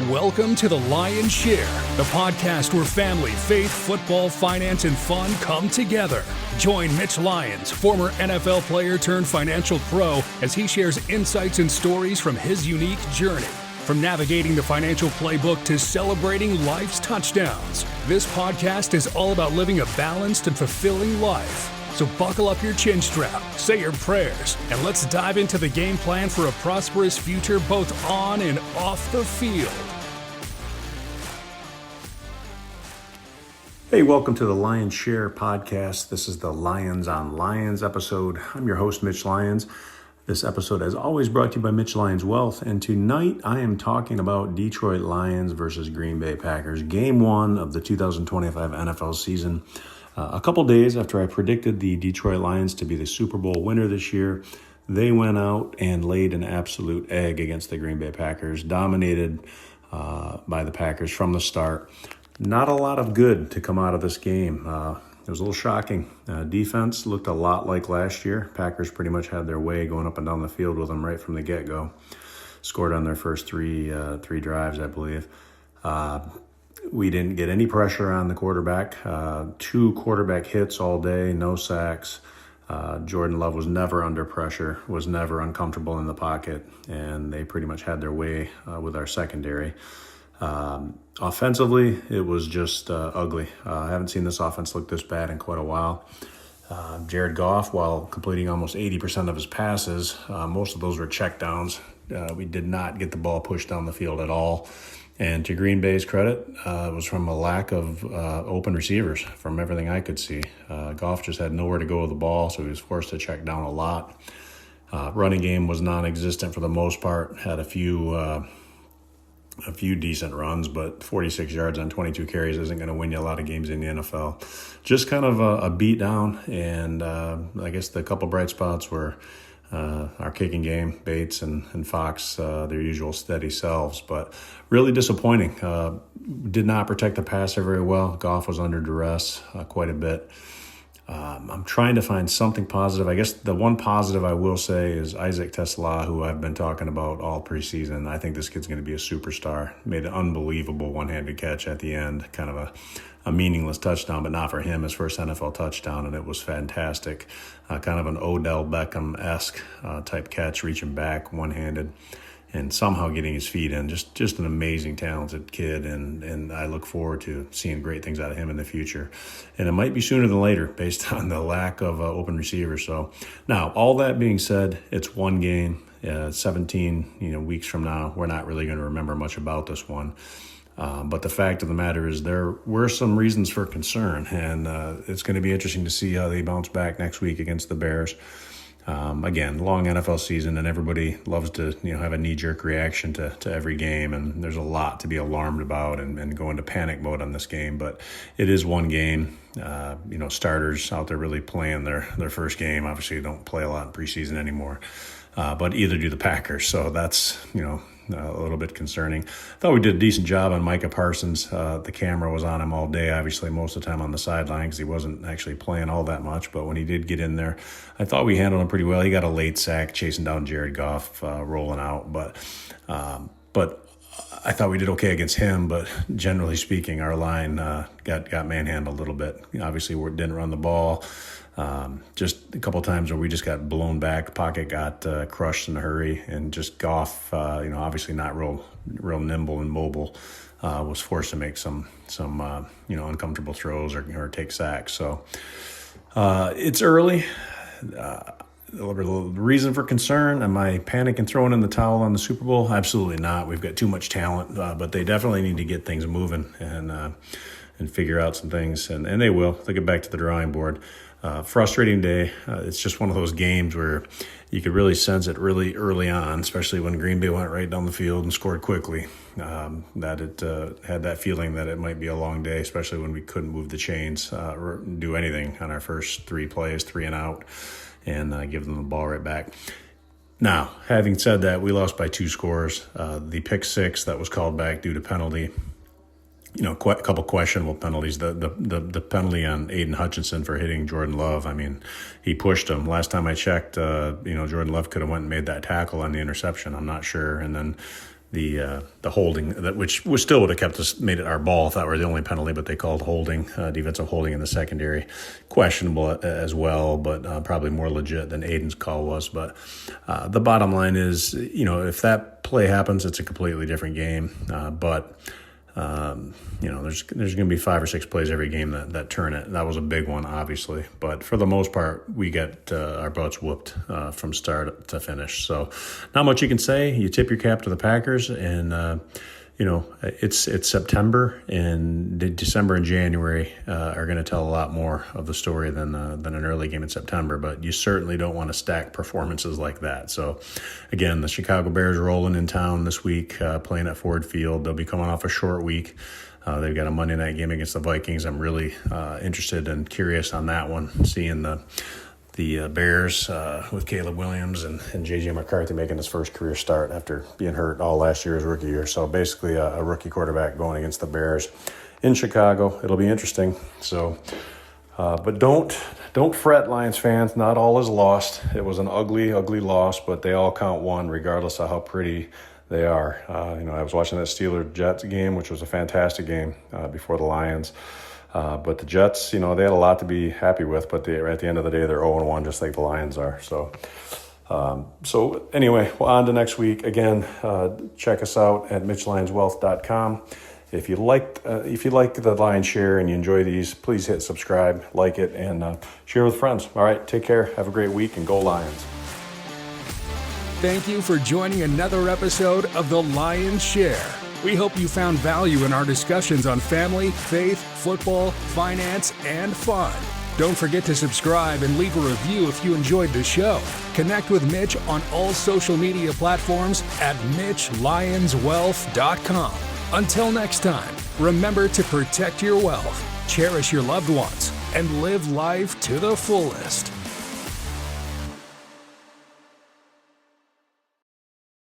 Welcome to the Lions Share, the podcast where family, faith, football, finance, and fun come together. Join Mitch Lyons, former NFL player turned financial pro, as he shares insights and stories from his unique journey. From navigating the financial playbook to celebrating life's touchdowns, this podcast is all about living a balanced and fulfilling life. So buckle up your chin strap, say your prayers, and let's dive into the game plan for a prosperous future both on and off the field. Hey, welcome to the Lions Share podcast. This is the Lions on Lions episode. I'm your host, Mitch Lyons. This episode, as always, brought to you by Mitch Lyons Wealth. And tonight I am talking about Detroit Lions versus Green Bay Packers, game one of the 2025 NFL season. A couple days after I predicted the Detroit Lions to be the Super Bowl winner this year, they went out and laid an absolute egg against the Green Bay Packers, dominated by the Packers from the start. Not a lot of good to come out of this game. It was a little shocking. Defense looked a lot like last year. Packers pretty much had their way going up and down the field with them right from the get-go. Scored on their first three drives, I believe. We didn't get any pressure on the quarterback. 2 quarterback hits all day, no sacks. Jordan Love was never under pressure, was never uncomfortable in the pocket, and they pretty much had their way with our secondary. Offensively, it was just ugly. I haven't seen this offense look this bad in quite a while. Jared Goff, while completing almost 80% of his passes, most of those were checkdowns. We did not get the ball pushed down the field at all. And to Green Bay's credit, it was from a lack of open receivers from everything I could see. Goff just had nowhere to go with the ball, so he was forced to check down a lot. Running game was non-existent for the most part. Had a few decent runs, but 46 yards on 22 carries isn't going to win you a lot of games in the NFL. Just kind of a beat down, and I guess the couple bright spots were our kicking game, Bates and Fox, their usual steady selves, but really disappointing. Did not protect the passer very well. Goff was under duress quite a bit. I'm trying to find something positive. I guess the one positive I will say is Isaac Tesla, who I've been talking about all preseason. I think this kid's going to be a superstar. Made an unbelievable one-handed catch at the end, kind of a meaningless touchdown, but not for him, his first NFL touchdown, and it was fantastic. Kind of an Odell Beckham-esque type catch, reaching back one-handed and somehow getting his feet in. Just an amazing, talented kid, and I look forward to seeing great things out of him in the future. And it might be sooner than later based on the lack of open receivers. So now, all that being said, it's one game. 17 weeks from now, we're not really going to remember much about this one. But the fact of the matter is there were some reasons for concern, and it's going to be interesting to see how they bounce back next week against the Bears. Again, long NFL season, and everybody loves to have a knee-jerk reaction to every game, and there's a lot to be alarmed about and go into panic mode on this game. But it is one game. Starters out there really playing their first game. Obviously, don't play a lot in preseason anymore, but either do the Packers. So that's a little bit concerning. Thought we did a decent job on Micah Parsons. The camera was on him all day, obviously most of the time on the sideline because he wasn't actually playing all that much. But when he did get in there, I thought we handled him pretty well. He got a late sack chasing down Jared Goff, rolling out. But I thought we did okay against him. But generally speaking, our line got manhandled a little bit. Obviously, we didn't run the ball. Just a couple of times where we just got blown back, the pocket got crushed in a hurry, and just Goff, obviously not real nimble and mobile, was forced to make some uncomfortable throws or take sacks. So it's early. The reason for concern, am I panicking throwing in the towel on the Super Bowl? Absolutely not. We've got too much talent, but they definitely need to get things moving and figure out some things, and they will. They'll get back to the drawing board. Frustrating day. It's just one of those games where you could really sense it really early on, especially when Green Bay went right down the field and scored quickly, that it had that feeling that it might be a long day, especially when we couldn't move the chains or do anything on our first 3 plays, 3 and out, and give them the ball right back. Now, having said that, we lost by 2 scores. The pick 6 that was called back due to penalty, a couple questionable penalties. The penalty on Aiden Hutchinson for hitting Jordan Love. I mean, he pushed him. Last time I checked, Jordan Love could have went and made that tackle on the interception. I'm not sure. And then the holding, that which was still would have kept us, made it our ball if that were the only penalty, but they called holding, defensive holding in the secondary. Questionable as well, but probably more legit than Aiden's call was. But the bottom line is, if that play happens, it's a completely different game. But there's going to be 5 or 6 plays every game that turn it. That was a big one, obviously. But for the most part, we get our butts whooped from start to finish. So not much you can say. You tip your cap to the Packers, and it's September, and December and January are going to tell a lot more of the story than an early game in September. But you certainly don't want to stack performances like that. So, again, the Chicago Bears rolling in town this week, playing at Ford Field. They'll be coming off a short week. They've got a Monday night game against the Vikings. I'm really interested and curious on that one, seeing the Bears with Caleb Williams and J.J. McCarthy making his first career start after being hurt all last year, his rookie year. So basically a rookie quarterback going against the Bears in Chicago. It'll be interesting. So, but don't fret, Lions fans. Not all is lost. It was an ugly, ugly loss, but they all count one, regardless of how pretty they are. I was watching that Steelers-Jets game, which was a fantastic game before the Lions. But the Jets, they had a lot to be happy with, but at the end of the day, they're 0-1, just like the Lions are. So anyway, on to next week. Again, check us out at MitchLyonsWealth.com. If you like the Lions Share and you enjoy these, please hit subscribe, like it, and share with friends. All right, take care. Have a great week, and go Lions. Thank you for joining another episode of The Lions Share. We hope you found value in our discussions on family, faith, football, finance, and fun. Don't forget to subscribe and leave a review if you enjoyed the show. Connect with Mitch on all social media platforms at MitchLyonsWealth.com. Until next time, remember to protect your wealth, cherish your loved ones, and live life to the fullest.